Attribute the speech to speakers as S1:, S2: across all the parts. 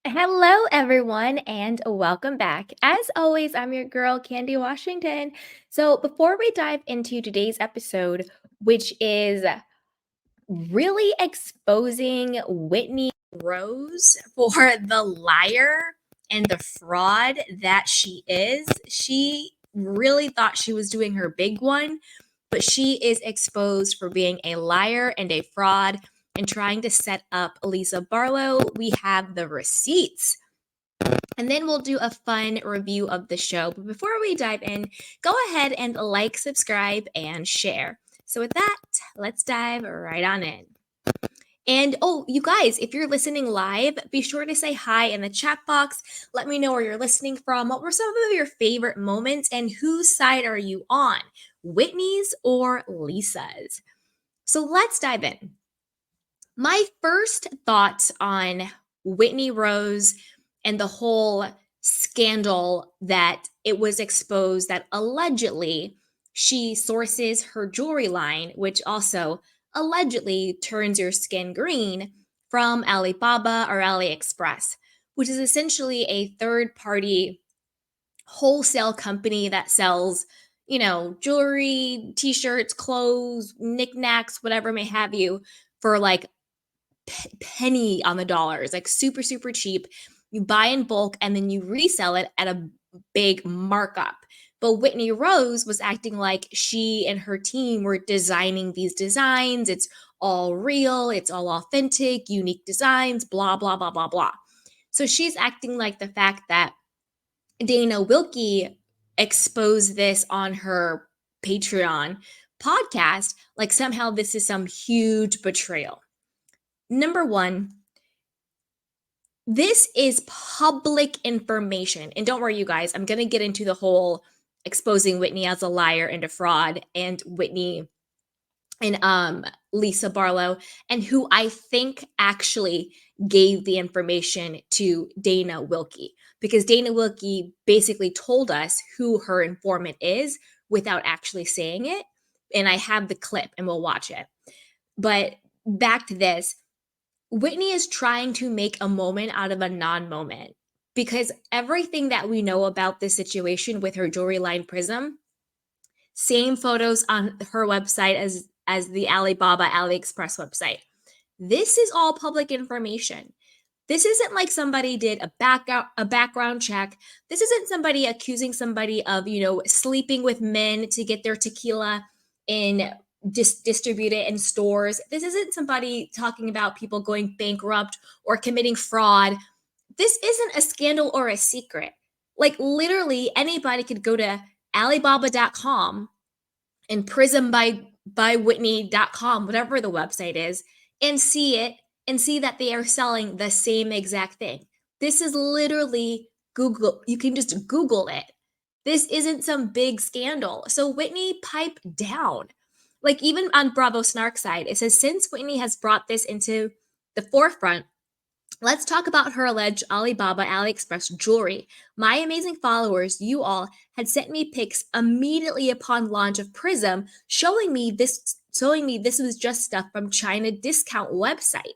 S1: Hello, everyone, and welcome back. As always, I'm your girl, Candy Washington. So, before we dive into today's episode, which is really exposing Whitney Rose for the liar and the fraud that she really thought she was doing her big one, but she is exposed for being a liar and a fraud and trying to set up Lisa Barlow. We have the receipts. And then we'll do a fun review of the show. But before we dive in, go ahead and like, subscribe, and share. So, with that, let's dive right on in. And you guys, if you're listening live, be sure to say hi in the chat box. Let me know where you're listening from. What were some of your favorite moments, and whose side are you on? Whitney's or Lisa's? So, let's dive in. My first thoughts on Whitney Rose and the whole scandal that it was exposed that allegedly she sources her jewelry line, which also allegedly turns your skin green, from Alibaba or AliExpress, which is essentially a third party wholesale company that sells, jewelry, t-shirts, clothes, knickknacks, whatever may have you, for like penny on the dollars, like super, super cheap. You buy in bulk and then you resell it at a big markup. But Whitney Rose was acting like she and her team were designing these designs. It's all real, it's all authentic, unique designs, blah, blah, blah, blah, blah. So she's acting like the fact that Dana Wilkey exposed this on her Patreon podcast, like somehow this is some huge betrayal. Number one, this is public information. And don't worry, you guys, I'm going to get into the whole exposing Whitney as a liar and a fraud, and Whitney and Lisa Barlow, and who I think actually gave the information to Dana Wilkey, because Dana Wilkey basically told us who her informant is without actually saying it. And I have the clip and we'll watch it. But back to this. Whitney is trying to make a moment out of a non-moment, because everything that we know about this situation with her jewelry line Prism, same photos on her website as the Alibaba AliExpress website. This is all public information. This isn't like somebody did a background check. This isn't somebody accusing somebody of, sleeping with men to get their tequila in distribute it in stores. This isn't somebody talking about people going bankrupt or committing fraud. This isn't a scandal or a secret. Like literally anybody could go to Alibaba.com and PrismByWhitney.com, whatever the website is, and see it and see that they are selling the same exact thing. This is literally Google. You can just Google it. This isn't some big scandal. So Whitney, pipe down. Like even on Bravo Snark side, it says, since Whitney has brought this into the forefront, let's talk about her alleged Alibaba AliExpress jewelry. My amazing followers, you all, had sent me pics immediately upon launch of Prism, showing me this was just stuff from China discount website.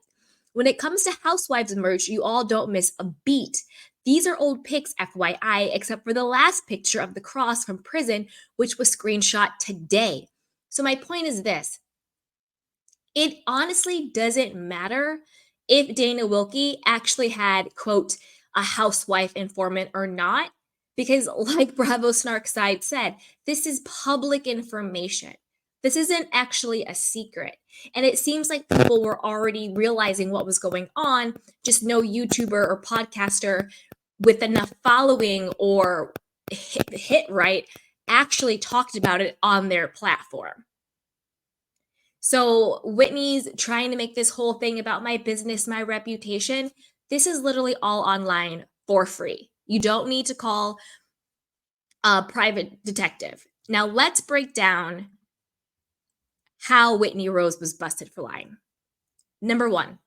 S1: When it comes to housewives merch, you all don't miss a beat. These are old pics, FYI, except for the last picture of the cross from prison, which was screenshot today. So my point is this. It honestly doesn't matter if Dana Wilkey actually had, quote, a housewife informant or not, because like Bravo Snark Side said, this is public information. This isn't actually a secret. And it seems like people were already realizing what was going on, just no YouTuber or podcaster with enough following or hit right actually talked about it on their platform. So Whitney's trying to make this whole thing about my business, my reputation. This is literally all online for free. You don't need to call a private detective. Now let's break down how Whitney Rose was busted for lying. Number one,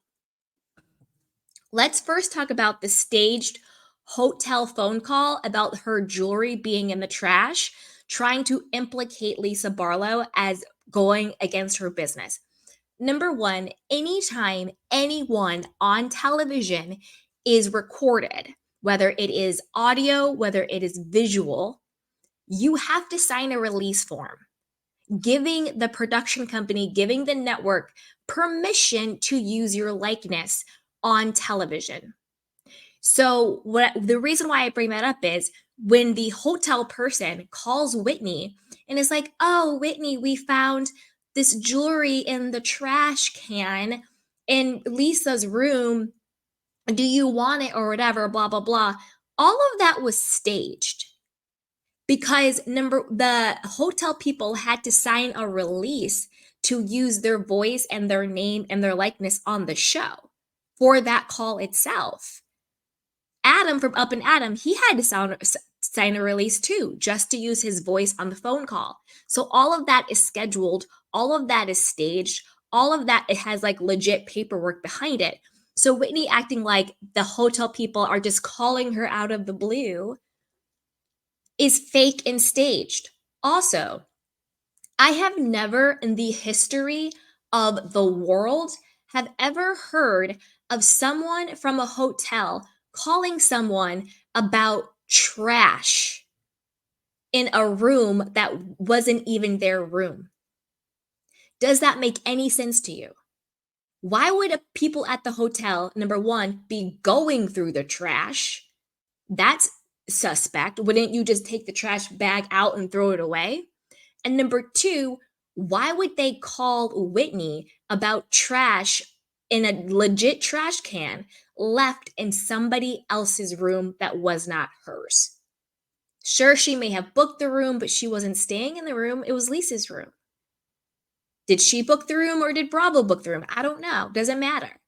S1: let's first talk about the staged hotel phone call about her jewelry being in the trash, trying to implicate Lisa Barlow as going against her business. Number one, anytime anyone on television is recorded, whether it is audio, whether it is visual, you have to sign a release form giving the production company, giving the network permission to use your likeness on television. So the reason why I bring that up is when the hotel person calls Whitney and is like, "Oh, Whitney, we found this jewelry in the trash can in Lisa's room. Do you want it or whatever, blah blah blah." All of that was staged because the hotel people had to sign a release to use their voice and their name and their likeness on the show for that call itself. Adam from Up and Adam, he had to sign a release too, just to use his voice on the phone call. So all of that is scheduled, all of that is staged, all of that, it has like legit paperwork behind it. So Whitney acting like the hotel people are just calling her out of the blue is fake and staged. Also, I have never in the history of the world have ever heard of someone from a hotel calling someone about trash in a room that wasn't even their room. Does that make any sense to you? Why would people at the hotel, number one, be going through the trash? That's suspect. Wouldn't you just take the trash bag out and throw it away? And number two, why would they call Whitney about trash in a legit trash can left in somebody else's room that was not hers? Sure, she may have booked the room, but she wasn't staying in the room. It was Lisa's room. Did she book the room or did Bravo book the room? I don't know. Doesn't matter.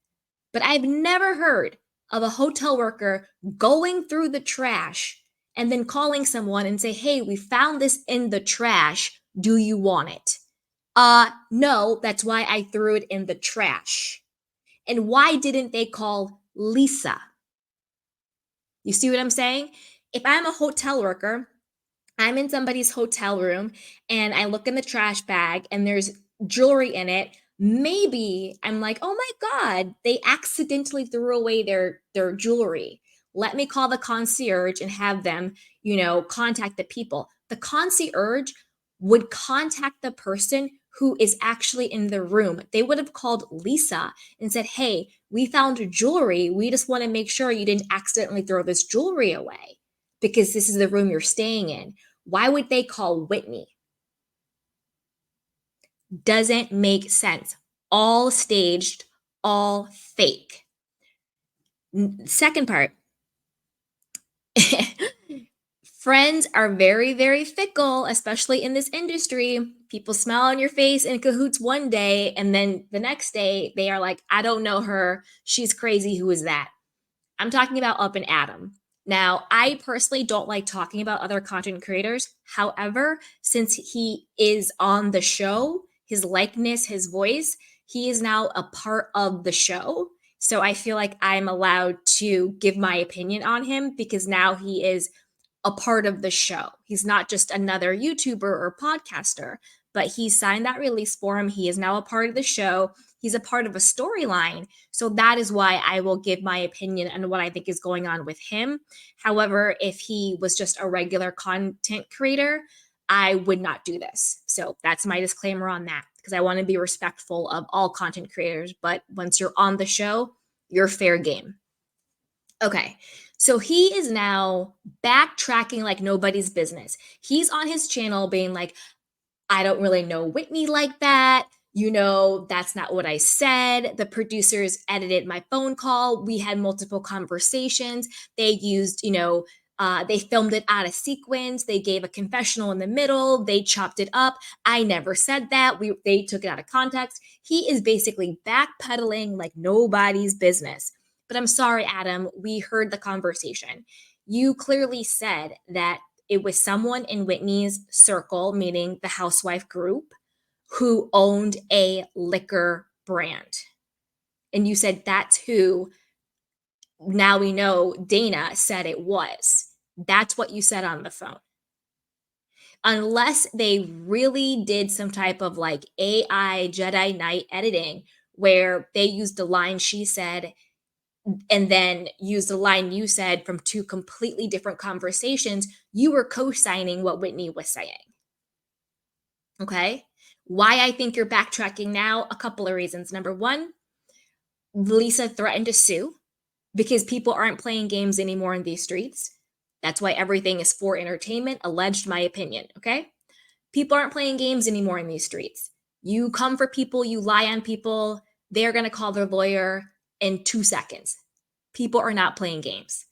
S1: But I've never heard of a hotel worker going through the trash and then calling someone and say, "Hey, we found this in the trash. Do you want it?" No, that's why I threw it in the trash. And why didn't they call Lisa? You see what I'm saying? If I'm a hotel worker, I'm in somebody's hotel room and I look in the trash bag and there's jewelry in it. Maybe I'm like, "Oh my God, they accidentally threw away their jewelry. Let me call the concierge and have them, contact the people." The concierge would contact the person who is actually in the room. They would have called Lisa and said, "Hey, we found jewelry. We just want to make sure you didn't accidentally throw this jewelry away because this is the room you're staying in." Why would they call Whitney? Doesn't make sense. All staged, all fake. Second part. Friends are very, very fickle, especially in this industry. People smile on your face in cahoots one day, and then the next day they are like, "I don't know her. She's crazy. Who is that?" I'm talking about Up and Adam. Now, I personally don't like talking about other content creators. However, since he is on the show, his likeness, his voice, he is now a part of the show. So I feel like I'm allowed to give my opinion on him because now he is a part of the show. He's not just another YouTuber or podcaster, but he signed that release form. He is now a part of the show. He's a part of a storyline. So that is why I will give my opinion on what I think is going on with him. However, if he was just a regular content creator, I would not do this. So that's my disclaimer on that because I want to be respectful of all content creators. But once you're on the show, you're fair game. Okay, so he is now backtracking like nobody's business. He's on his channel being like, "I don't really know Whitney like that. That's not what I said. The producers edited my phone call. We had multiple conversations. They used, they filmed it out of sequence. They gave a confessional in the middle. They chopped it up. I never said that. They took it out of context." He is basically backpedaling like nobody's business. But I'm sorry, Adam, we heard the conversation. You clearly said that it was someone in Whitney's circle, meaning the housewife group, who owned a liquor brand. And you said that's who, now we know Dana said it was. That's what you said on the phone. Unless they really did some type of like AI Jedi Knight editing where they used the line she said and then used a line you said from two completely different conversations, you were co-signing what Whitney was saying. Okay? Why I think you're backtracking now, a couple of reasons. Number one, Lisa threatened to sue because people aren't playing games anymore in these streets. That's why everything is for entertainment, alleged my opinion, okay? People aren't playing games anymore in these streets. You come for people, you lie on people, they're going to call their lawyer in 2 seconds. People are not playing games.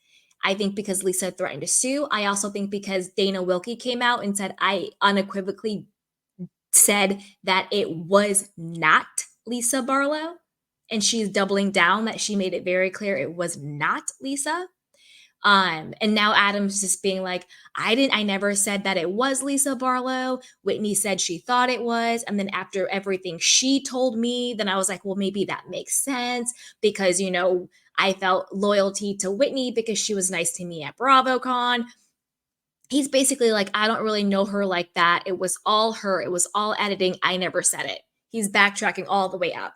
S1: I think because Lisa threatened to sue. I also think because Dana Wilkey came out and said, I unequivocally said that it was not Lisa Barlow. And she's doubling down that she made it very clear it was not Lisa. And now Adam's just being like, I never said that it was Lisa Barlow. Whitney said she thought it was. And then after everything she told me, then I was like, well, maybe that makes sense because, I felt loyalty to Whitney because she was nice to me at BravoCon. He's basically like, I don't really know her like that. It was all her. It was all editing. I never said it. He's backtracking all the way up.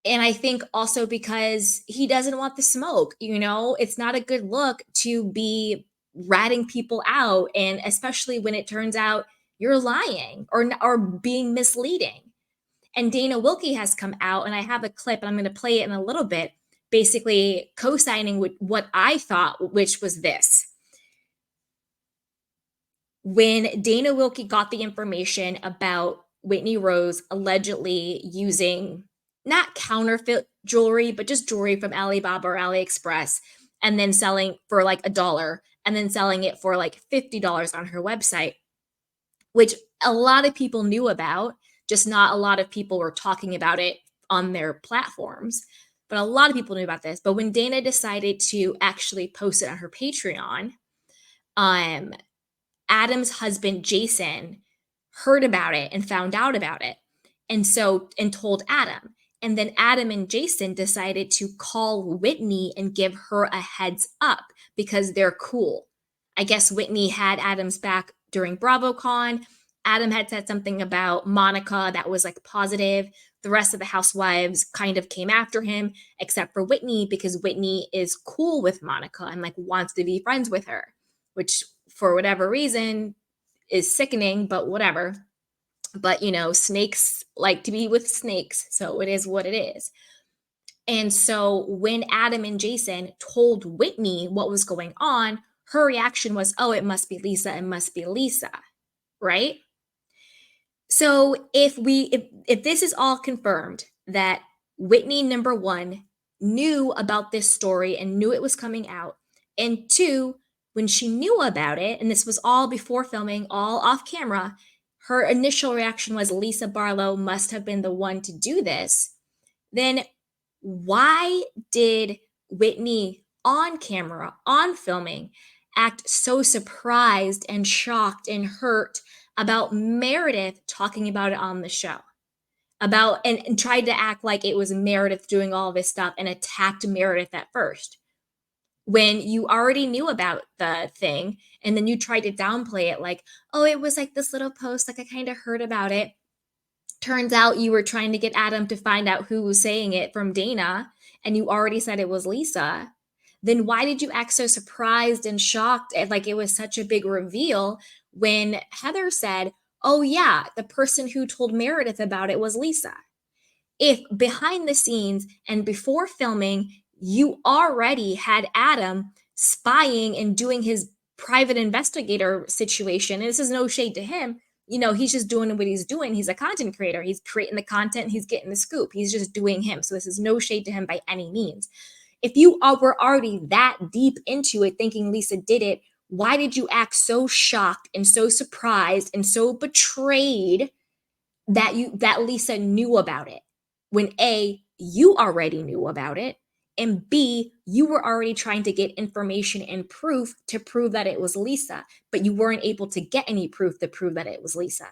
S1: And I think also because he doesn't want the smoke, it's not a good look to be ratting people out. And especially when it turns out you're lying or being misleading. And Dana Wilkey has come out, and I have a clip, and I'm going to play it in a little bit, basically co-signing with what I thought, which was this. When Dana Wilkey got the information about Whitney Rose allegedly using not counterfeit jewelry, but just jewelry from Alibaba or AliExpress, and then selling for like $1, and then selling it for like $50 on her website, which a lot of people knew about, just not a lot of people were talking about it on their platforms. But a lot of people knew about this. But when Dana decided to actually post it on her Patreon, Adam's husband, Jason, heard about it and found out about it. And told Adam. And then Adam and Jason decided to call Whitney and give her a heads up because they're cool. I guess Whitney had Adam's back during BravoCon. Adam had said something about Monica that was like positive. The rest of the housewives kind of came after him, except for Whitney, because Whitney is cool with Monica and like wants to be friends with her, which for whatever reason is sickening, but whatever. But, snakes like to be with snakes. So it is what it is. And so when Adam and Jason told Whitney what was going on, her reaction was, oh, it must be Lisa. It must be Lisa. Right? So if this is all confirmed that Whitney, number one, knew about this story and knew it was coming out, and two, when she knew about it, and this was all before filming, all off camera, her initial reaction was Lisa Barlow must have been the one to do this, then why did Whitney on camera, on filming, act so surprised and shocked and hurt about Meredith talking about it on the show? And tried to act like it was Meredith doing all this stuff and attacked Meredith at first, when you already knew about the thing, and then you tried to downplay it like, oh, it was like this little post, like I kind of heard about it. Turns out you were trying to get Adam to find out who was saying it from Dana, and you already said it was Lisa. Then why did you act so surprised and shocked and like it was such a big reveal when Heather said, oh yeah, the person who told Meredith about it was Lisa? If behind the scenes and before filming, you already had Adam spying and doing his private investigator situation, and this is no shade to him, he's just doing what he's doing. He's a content creator. He's creating the content. He's getting the scoop. He's just doing him. So this is no shade to him by any means. If you were already that deep into it thinking Lisa did it, why did you act so shocked and so surprised and so betrayed that Lisa knew about it? When A, you already knew about it, and B, you were already trying to get information and proof to prove that it was Lisa, but you weren't able to get any proof to prove that it was Lisa.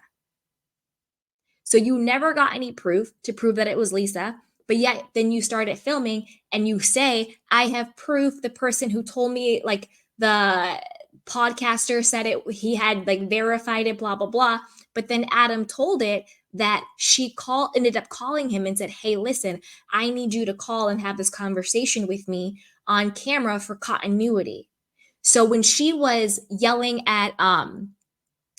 S1: So you never got any proof to prove that it was Lisa, but yet then you started filming and you say, I have proof. The person who told me, like the podcaster said it, he had like verified it, blah, blah, blah. But then Adam told it that she ended up calling him and said, "Hey, listen, I need you to call and have this conversation with me on camera for continuity." So when she was yelling at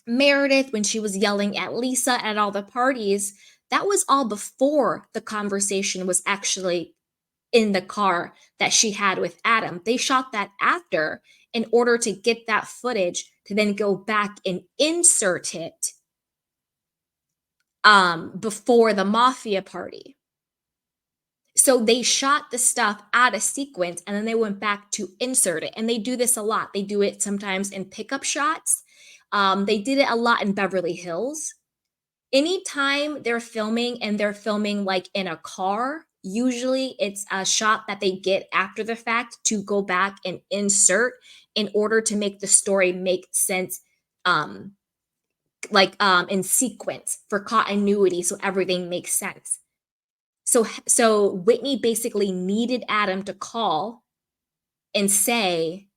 S1: Meredith, when she was yelling at Lisa at all the parties, that was all before the conversation was actually in the car that she had with Adam. They shot that after in order to get that footage to then go back and insert it before the mafia party. So they shot the stuff out of sequence and then they went back to insert it. And they do this a lot. They do it sometimes in pickup shots. They did it a lot in Beverly Hills. Anytime they're filming and they're filming like in a car, usually it's a shot that they get after the fact to go back and insert in order to make the story make sense, um, in sequence for continuity, so everything makes sense. So Whitney basically needed Adam to call and say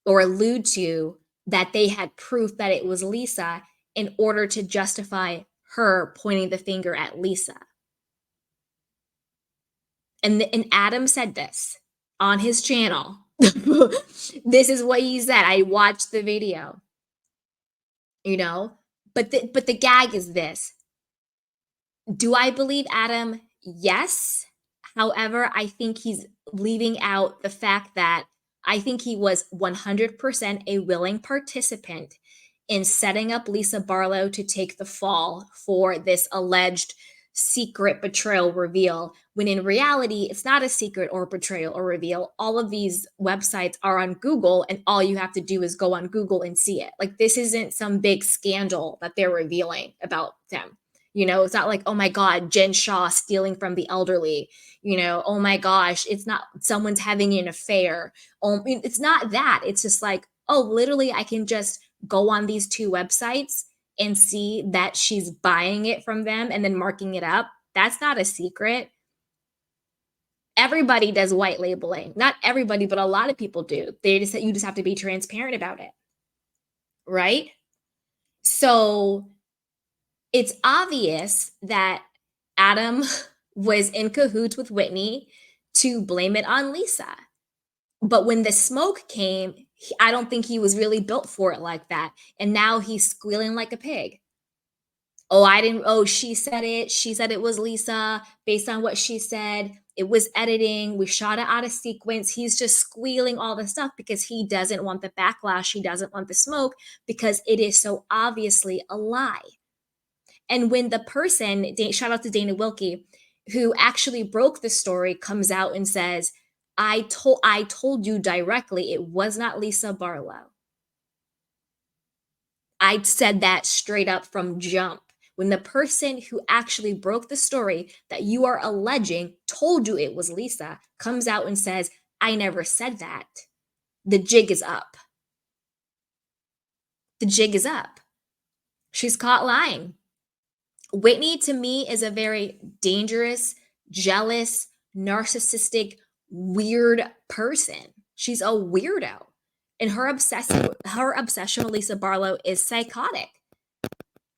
S1: or allude to that they had proof that it was Lisa in order to justify her pointing the finger at Lisa. And Adam said this on his channel. This is what he said. I watched the video, you know? But the gag is this. Do I believe Adam? Yes. However, I think he's leaving out the fact that I think he was 100% a willing participant in setting up Lisa Barlow to take the fall for this alleged secret betrayal reveal, when in reality, it's not a secret or betrayal or reveal. All of these websites are on Google, and all you have to do is go on Google and see it. Like, this isn't some big scandal that they're revealing about them. You know, it's not like, oh my God, Jen Shaw stealing from the elderly. You know, oh my gosh, it's not someone's having an affair. It's not that. It's just like, oh, literally, I can just go on these two websites and see that she's buying it from them and then marking it up. That's not a secret. Everybody does white labeling. Not everybody, but a lot of people do. You just have to be transparent about it. Right? So it's obvious that Adam was in cahoots with Whitney to blame it on Lisa. But when the smoke came, I don't think he was really built for it like that. And now he's squealing like a pig. Oh, she said it. She said it was Lisa based on what she said. It was editing. We shot it out of sequence. He's just squealing all the stuff because he doesn't want the backlash. He doesn't want the smoke because it is so obviously a lie. And when the person, shout out to Dana Wilkey, who actually broke the story, comes out and says, I told you directly it was not Lisa Barlow. I said that straight up from jump. When the person who actually broke the story that you are alleging told you it was Lisa comes out and says, I never said that, the jig is up. The jig is up. She's caught lying. Whitney, to me, is a very dangerous, jealous, narcissistic, weird person. She's a weirdo. And her obsession with Lisa Barlow is psychotic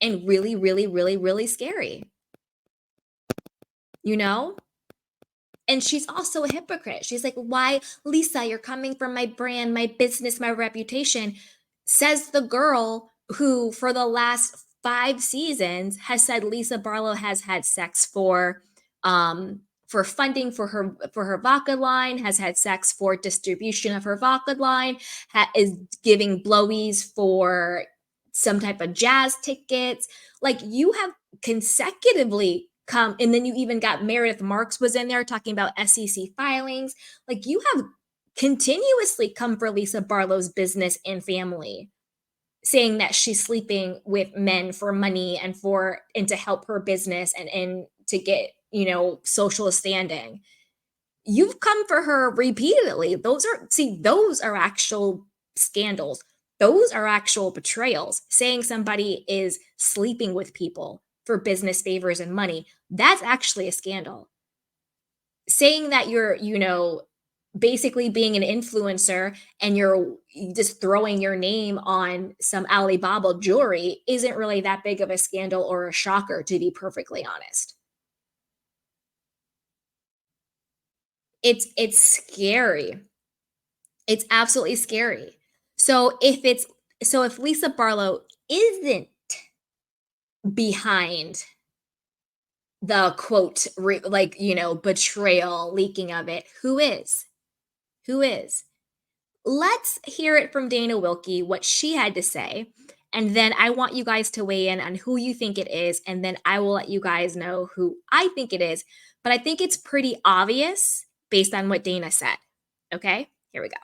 S1: and really, really, really, really scary. You know? And she's also a hypocrite. She's like, why, Lisa, you're coming from my brand, my business, my reputation, says the girl who, for the last 5 seasons, has said Lisa Barlow has had sex for funding for her vodka line, has had sex for distribution of her vodka line, is giving blowies for some type of jazz tickets. Like, you have consecutively come, and then you even got Meredith Marks was in there talking about SEC filings. Like, you have continuously come for Lisa Barlow's business and family, saying that she's sleeping with men for money and to help her business and to get, social standing. You've come for her repeatedly. Those are actual scandals. Those are actual betrayals. Saying somebody is sleeping with people for business favors and money, that's actually a scandal. Saying that you're, basically being an influencer and you're just throwing your name on some Alibaba jewelry isn't really that big of a scandal or a shocker, to be perfectly honest. It's scary. It's absolutely scary. So if Lisa Barlow isn't behind the quote like, betrayal, leaking of it, who is? Who is? Let's hear it from Dana Wilkey, what she had to say. And then I want you guys to weigh in on who you think it is. And then I will let you guys know who I think it is. But I think it's pretty obvious based on what Dana said. Okay, here we go.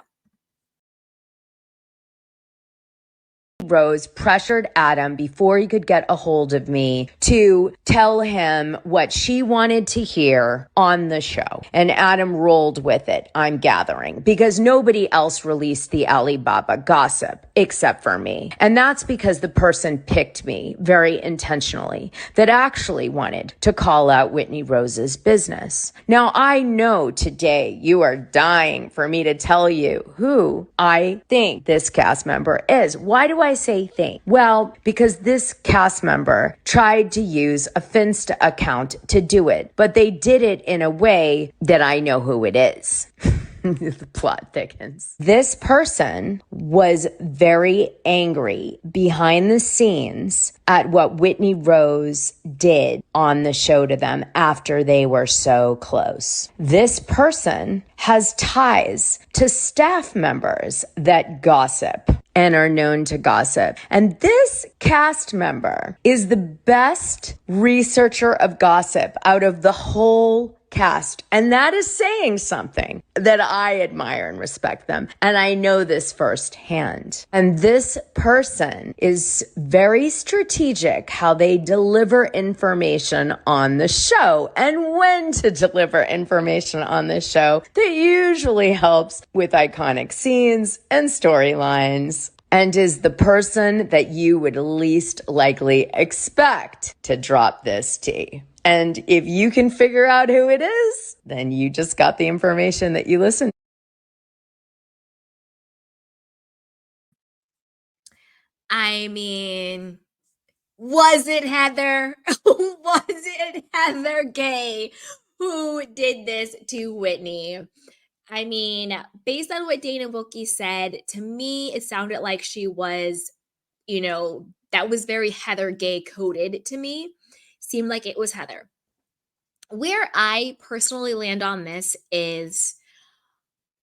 S2: Rose pressured Adam before he could get a hold of me to tell him what she wanted to hear on the show. And Adam rolled with it, I'm gathering, because nobody else released the Alibaba gossip except for me. And that's because the person picked me very intentionally that actually wanted to call out Whitney Rose's business. Now, I know today you are dying for me to tell you who I think this cast member is. Why do I say think? Well, because this cast member tried to use a Finsta account to do it, but they did it in a way that I know who it is. The plot thickens. This person was very angry behind the scenes at what Whitney Rose did on the show to them after they were so close. This person has ties to staff members that gossip and are known to gossip. And this cast member is the best researcher of gossip out of the whole cast. And that is saying something that I admire and respect them. And I know this firsthand. And this person is very strategic how they deliver information on the show and when to deliver information on the show that usually helps with iconic scenes and storylines, and is the person that you would least likely expect to drop this tea. And if you can figure out who it is, then you just got the information that you listened.
S1: I mean, was it Heather? Was it Heather Gay who did this to Whitney? I mean, based on what Dana Wilkey said, to me, it sounded like she was, that was very Heather Gay coded to me. Seemed like it was Heather. Where I personally land on this is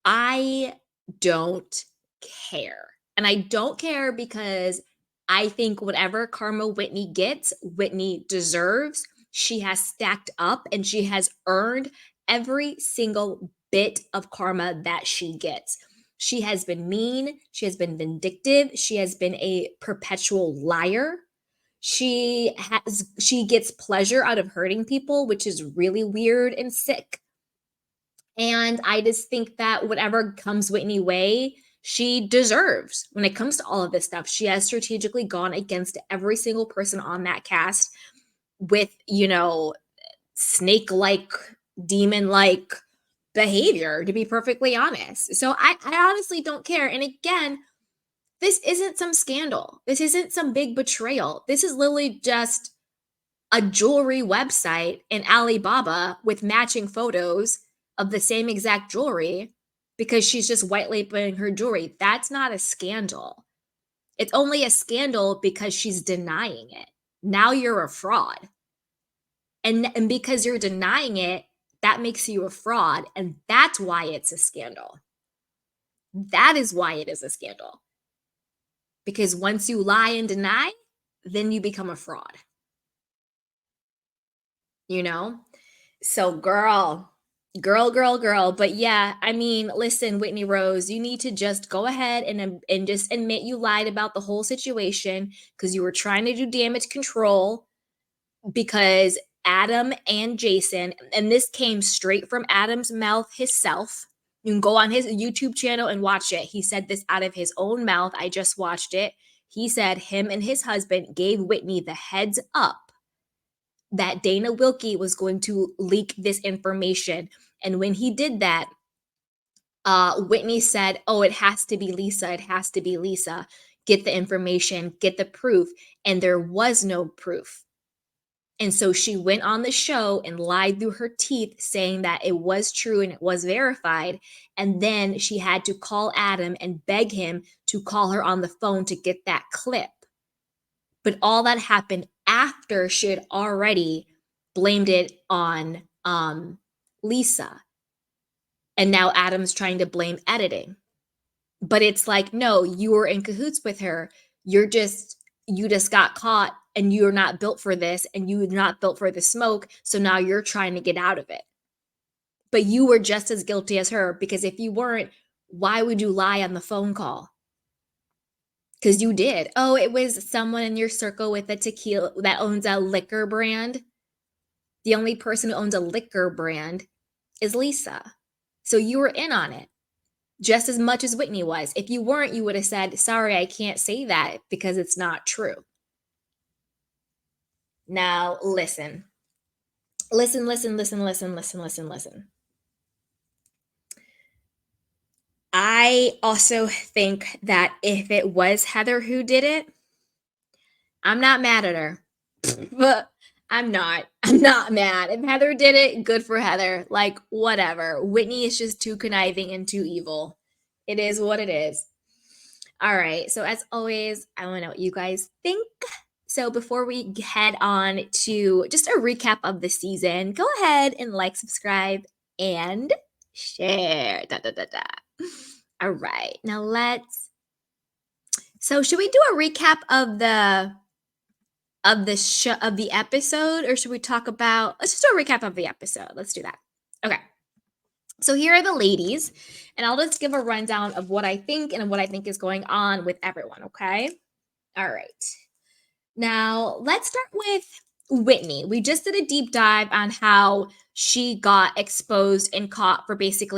S1: I don't care. And I don't care because I think whatever karma Whitney gets, Whitney deserves. She has stacked up and she has earned every single bit of karma that she gets. She has been mean. She has been vindictive. She has been a perpetual liar. She gets pleasure out of hurting people, which is really weird and sick. And I just think that whatever comes Whitney way, she deserves when it comes to all of this stuff. She has strategically gone against every single person on that cast with, snake-like, demon-like behavior, to be perfectly honest. So I honestly don't care. And again, this isn't some scandal. This isn't some big betrayal. This is literally just a jewelry website in Alibaba with matching photos of the same exact jewelry because she's just white labeling her jewelry. That's not a scandal. It's only a scandal because she's denying it. Now you're a fraud. And because you're denying it, that makes you a fraud. And that's why it's a scandal. That is why it is a scandal. Because once you lie and deny, then you become a fraud. So girl. But yeah, I mean, listen, Whitney Rose, you need to just go ahead and just admit you lied about the whole situation because you were trying to do damage control because Adam and Jason, and this came straight from Adam's mouth himself. You can go on his YouTube channel and watch it. He said this out of his own mouth. I just watched it. He said him and his husband gave Whitney the heads up that Dana Wilkey was going to leak this information. And when he did that, Whitney said, oh, it has to be Lisa. It has to be Lisa. Get the information, get the proof. And there was no proof. And so she went on the show and lied through her teeth, saying that it was true and it was verified. And then she had to call Adam and beg him to call her on the phone to get that clip. But all that happened after she had already blamed it on Lisa. And now Adam's trying to blame editing. But it's like, no, you were in cahoots with her. You just got caught and you're not built for this and you're not built for the smoke. So now you're trying to get out of it. But you were just as guilty as her, because if you weren't, why would you lie on the phone call? Because you did. Oh, it was someone in your circle with a tequila that owns a liquor brand. The only person who owns a liquor brand is Lisa. So you were in on it just as much as Whitney was. If you weren't, you would have said, sorry, I can't say that because it's not true. Now, listen. Listen. I also think that if it was Heather who did it, I'm not mad at her. But I'm not mad. If Heather did it, good for Heather. Like, whatever. Whitney is just too conniving and too evil. It is what it is. All right. So as always, I want to know what you guys think. So before we head on to just a recap of the season, go ahead and like, subscribe, and share. All right. Now so should we do a recap of the show, of the episode, or should we talk about, let's just do a recap of the episode. Let's do that. Okay. So here are the ladies, and I'll just give a rundown of what I think and what I think is going on with everyone, okay? All right. Now, let's start with Whitney. We just did a deep dive on how she got exposed and caught for basically